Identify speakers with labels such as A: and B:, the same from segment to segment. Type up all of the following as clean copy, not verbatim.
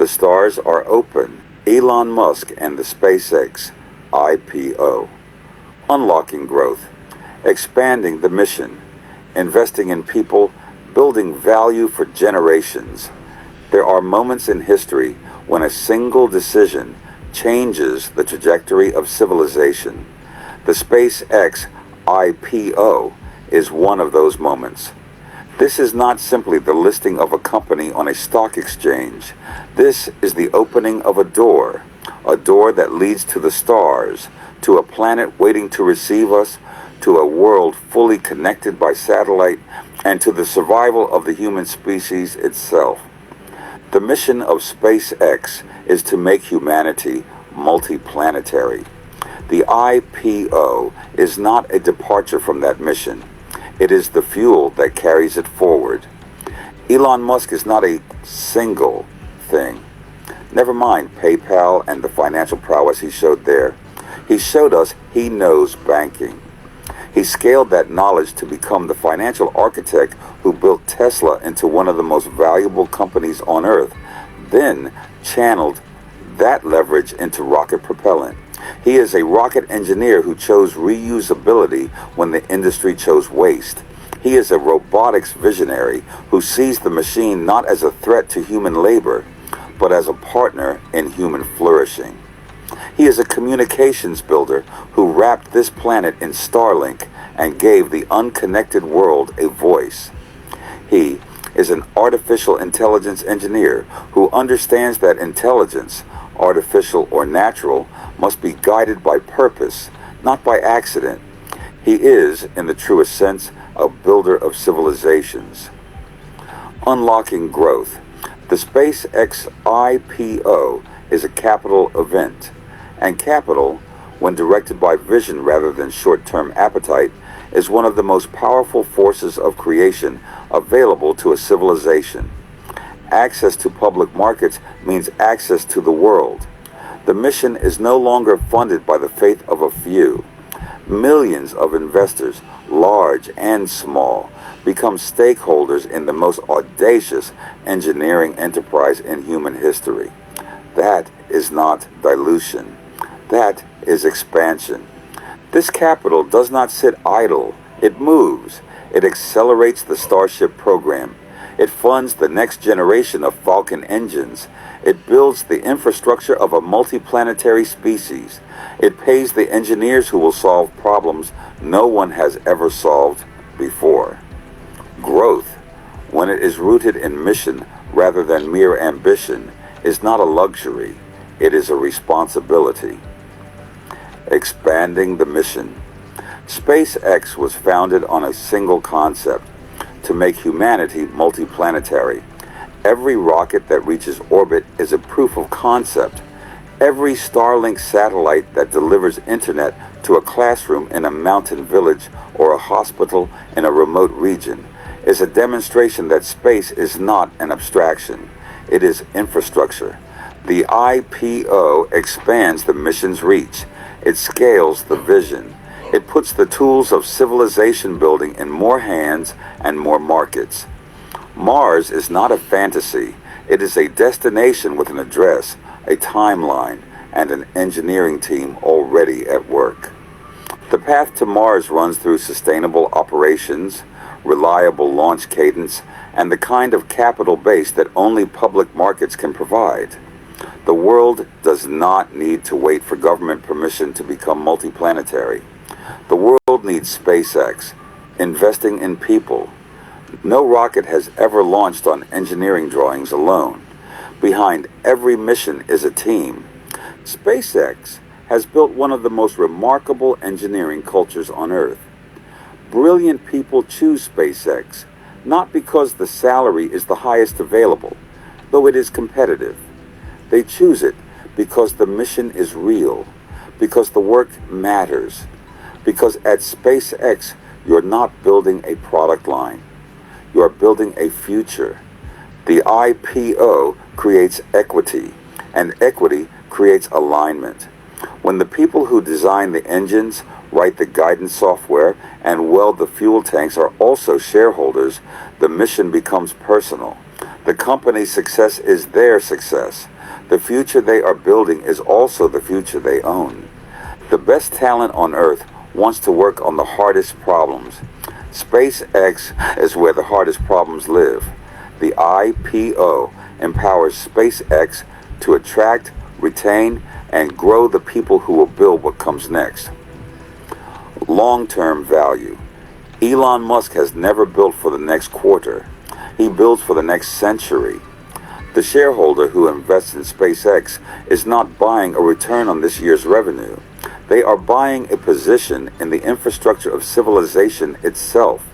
A: The stars are open. Elon Musk and the SpaceX IPO. Unlocking growth. Expanding the mission. Investing in people. Building value for generations. There are moments in history when a single decision changes the trajectory of civilization. The SpaceX IPO is one of those moments. This is not simply the listing of a company on a stock exchange. This is the opening of a door that leads to the stars, to a planet waiting to receive us, to a world fully connected by satellite, and to the survival of the human species itself. The mission of SpaceX is to make humanity multiplanetary. The IPO is not a departure from that mission. It is the fuel that carries it forward. Elon Musk is not a single thing. Never mind PayPal and the financial prowess he showed there. He showed us he knows banking. He scaled that knowledge to become the financial architect who built Tesla into one of the most valuable companies on Earth, then channeled that leverage into rocket propellant. He is a rocket engineer who chose reusability when the industry chose waste. He is a robotics visionary who sees the machine not as a threat to human labor, but as a partner in human flourishing. He is a communications builder who wrapped this planet in Starlink and gave the unconnected world a voice. He is an artificial intelligence engineer who understands that intelligence, artificial or natural, must be guided by purpose, not by accident. He is, in the truest sense, a builder of civilizations. Unlocking growth. The SpaceX IPO is a capital event, and capital, when directed by vision rather than short-term appetite, is one of the most powerful forces of creation available to a civilization. Access to public markets means access to the world. The mission is no longer funded by the faith of a few. Millions of investors, large and small, become stakeholders in the most audacious engineering enterprise in human history. That is not dilution. That is expansion. This capital does not sit idle. It moves. It accelerates the Starship program. It funds the next generation of Falcon engines. It builds the infrastructure of a multiplanetary species. It pays the engineers who will solve problems no one has ever solved before. Growth, when it is rooted in mission rather than mere ambition, is not a luxury. It is a responsibility. Expanding the mission. SpaceX was founded on a single concept: to make humanity multiplanetary. Every rocket that reaches orbit is a proof of concept. Every Starlink satellite that delivers internet to a classroom in a mountain village or a hospital in a remote region is a demonstration that space is not an abstraction. It is infrastructure. The IPO expands the mission's reach. It scales the vision. It puts the tools of civilization building in more hands and more markets. Mars is not a fantasy. It is a destination with an address, a timeline, and an engineering team already at work. The path to Mars runs through sustainable operations, reliable launch cadence, and the kind of capital base that only public markets can provide. The world does not need to wait for government permission to become multiplanetary. The world needs SpaceX, investing in people. No rocket has ever launched on engineering drawings alone. Behind every mission is a team. SpaceX has built one of the most remarkable engineering cultures on Earth. Brilliant people choose SpaceX, not because the salary is the highest available, though it is competitive. They choose it because the mission is real, because the work matters, because at SpaceX you're not building a product line. You are building a future. The IPO creates equity, and equity creates alignment. When the people who design the engines, write the guidance software, and weld the fuel tanks are also shareholders, the mission becomes personal. The company's success is their success. The future they are building is also the future they own. The best talent on Earth wants to work on the hardest problems. SpaceX is where the hardest problems live. The IPO empowers SpaceX to attract, retain, and grow the people who will build what comes next. Long-term value. Elon Musk has never built for the next quarter. He builds for the next century. The shareholder who invests in SpaceX is not buying a return on this year's revenue. They are buying a position in the infrastructure of civilization itself,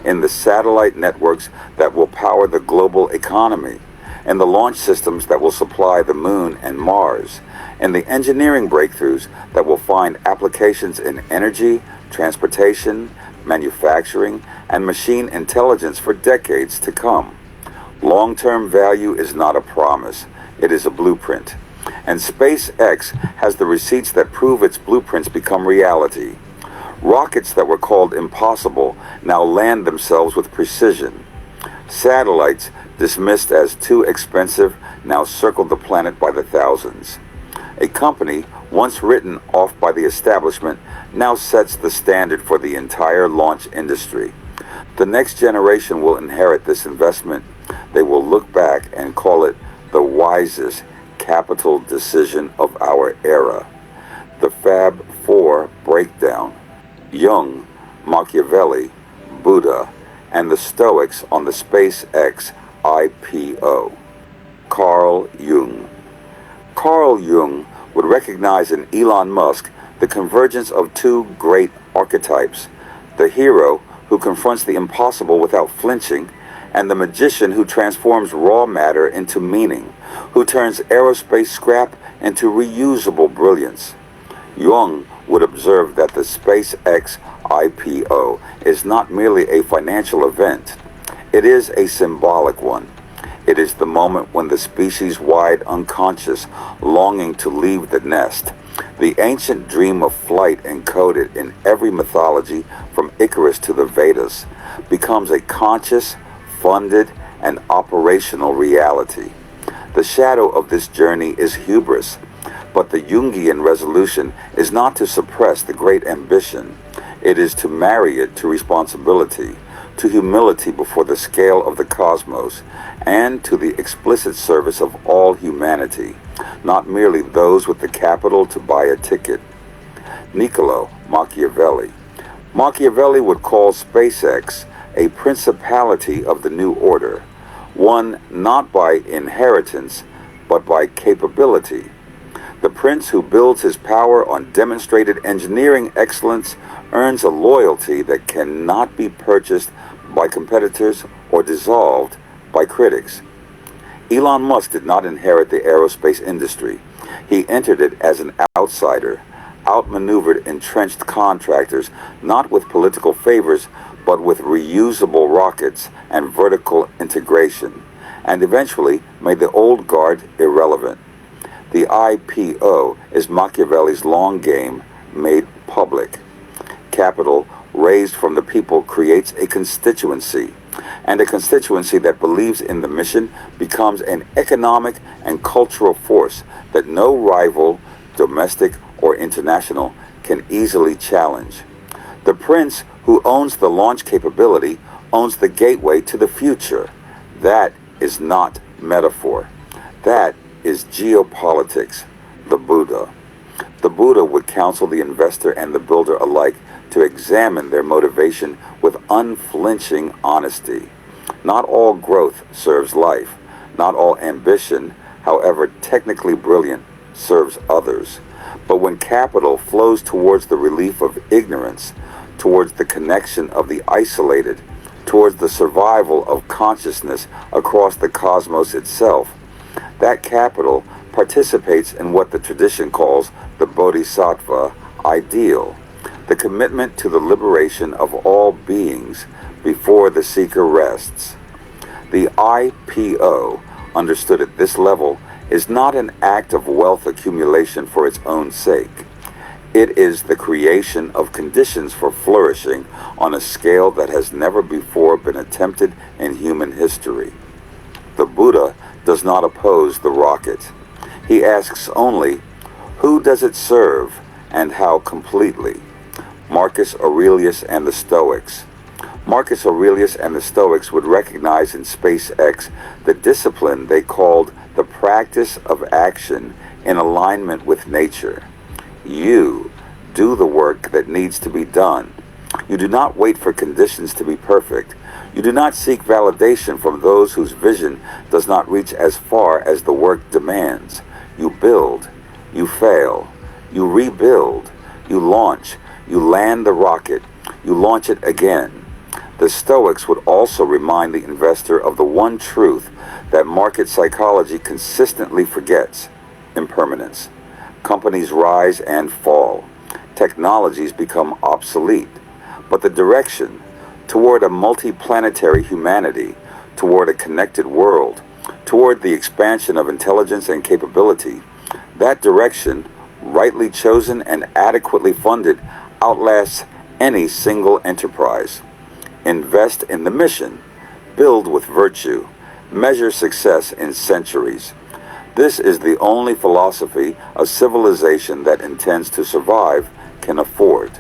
A: in the satellite networks that will power the global economy, in the launch systems that will supply the moon and Mars, and the engineering breakthroughs that will find applications in energy, transportation, manufacturing, and machine intelligence for decades to come. Long-term value is not a promise, it is a blueprint. And SpaceX has the receipts that prove its blueprints become reality. Rockets that were called impossible now land themselves with precision. Satellites dismissed as too expensive now circle the planet by the thousands. A company once written off by the establishment now sets the standard for the entire launch industry. The next generation will inherit this investment. They will look back and call it the wisest capital decision of our era. The Fab Four breakdown. Jung, Machiavelli, Buddha, and the Stoics on the SpaceX IPO. Carl Jung. Carl Jung would recognize in Elon Musk the convergence of two great archetypes: the hero who confronts the impossible without flinching, and the magician who transforms raw matter into meaning, who turns aerospace scrap into reusable brilliance. Jung would observe that the SpaceX IPO is not merely a financial event, it is a symbolic one. It is the moment when the species-wide unconscious longing to leave the nest, the ancient dream of flight encoded in every mythology from Icarus to the Vedas, becomes a conscious, funded, and operational reality. The shadow of this journey is hubris, but the Jungian resolution is not to suppress the great ambition. It is to marry it to responsibility, to humility before the scale of the cosmos, and to the explicit service of all humanity, not merely those with the capital to buy a ticket. Niccolo Machiavelli. Machiavelli would call SpaceX a principality of the new order, one not by inheritance, but by capability. The prince who builds his power on demonstrated engineering excellence earns a loyalty that cannot be purchased by competitors or dissolved by critics. Elon Musk did not inherit the aerospace industry. He entered it as an outsider, outmaneuvered entrenched contractors, not with political favors, but with reusable rockets and vertical integration, and eventually made the old guard irrelevant. The IPO is Machiavelli's long game made public. Capital raised from the people creates a constituency, and a constituency that believes in the mission becomes an economic and cultural force that no rival, domestic or international, can easily challenge. The prince who owns the launch capability owns the gateway to the future. That is not metaphor. That is geopolitics. The Buddha. The Buddha would counsel the investor and the builder alike to examine their motivation with unflinching honesty. Not all growth serves life. Not all ambition, however technically brilliant, serves others. But when capital flows towards the relief of ignorance, towards the connection of the isolated, towards the survival of consciousness across the cosmos itself, that capital participates in what the tradition calls the bodhisattva ideal, the commitment to the liberation of all beings before the seeker rests. The IPO, understood at this level, is not an act of wealth accumulation for its own sake. It is the creation of conditions for flourishing on a scale that has never before been attempted in human history. The Buddha does not oppose the rocket. He asks only, who does it serve and how completely? Marcus Aurelius and the Stoics. Marcus Aurelius and the Stoics would recognize in SpaceX the discipline they called the practice of action in alignment with nature. You do the work that needs to be done. You do not wait for conditions to be perfect. You do not seek validation from those whose vision does not reach as far as the work demands. You build, you fail, you rebuild, you launch, you land the rocket, you launch it again. The Stoics would also remind the investor of the one truth that market psychology consistently forgets: impermanence. Companies rise and fall. Technologies become obsolete. But the direction toward a multi-planetary humanity, toward a connected world, toward the expansion of intelligence and capability, that direction, rightly chosen and adequately funded, outlasts any single enterprise. Invest in the mission. Build with virtue. Measure success in centuries. This is the only philosophy a civilization that intends to survive can afford.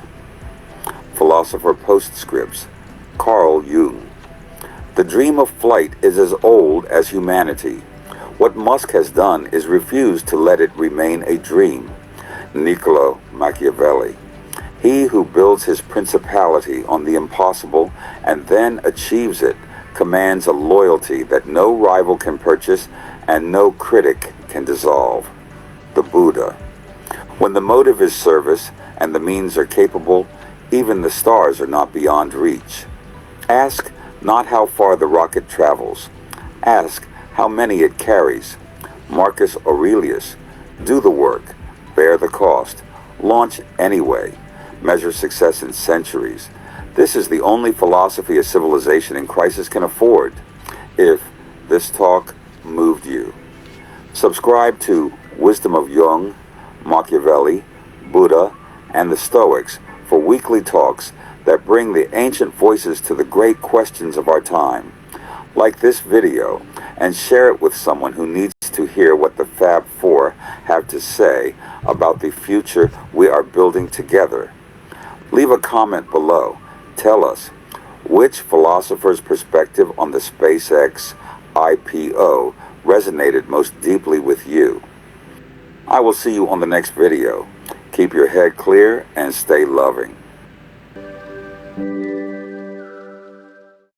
A: Philosopher Postscripts. Carl Jung. The dream of flight is as old as humanity. What Musk has done is refuse to let it remain a dream. Niccolo Machiavelli. He who builds his principality on the impossible and then achieves it commands a loyalty that no rival can purchase and no critic can dissolve. The Buddha. When the motive is service and the means are capable, even the stars are not beyond reach. Ask not how far the rocket travels. Ask how many it carries. Marcus Aurelius. Do the work. Bear the cost. Launch anyway. Measure success in centuries. This is the only philosophy a civilization in crisis can afford. If this talk moved you, subscribe to Wisdom of Jung, Machiavelli, Buddha, and the Stoics for weekly talks that bring the ancient voices to the great questions of our time. Like this video and share it with someone who needs to hear what the Fab Four have to say about the future we are building together. Leave a comment below. Tell us which philosopher's perspective on the SpaceX IPO resonated most deeply with you. I will see you on the next video. Keep your head clear and stay loving.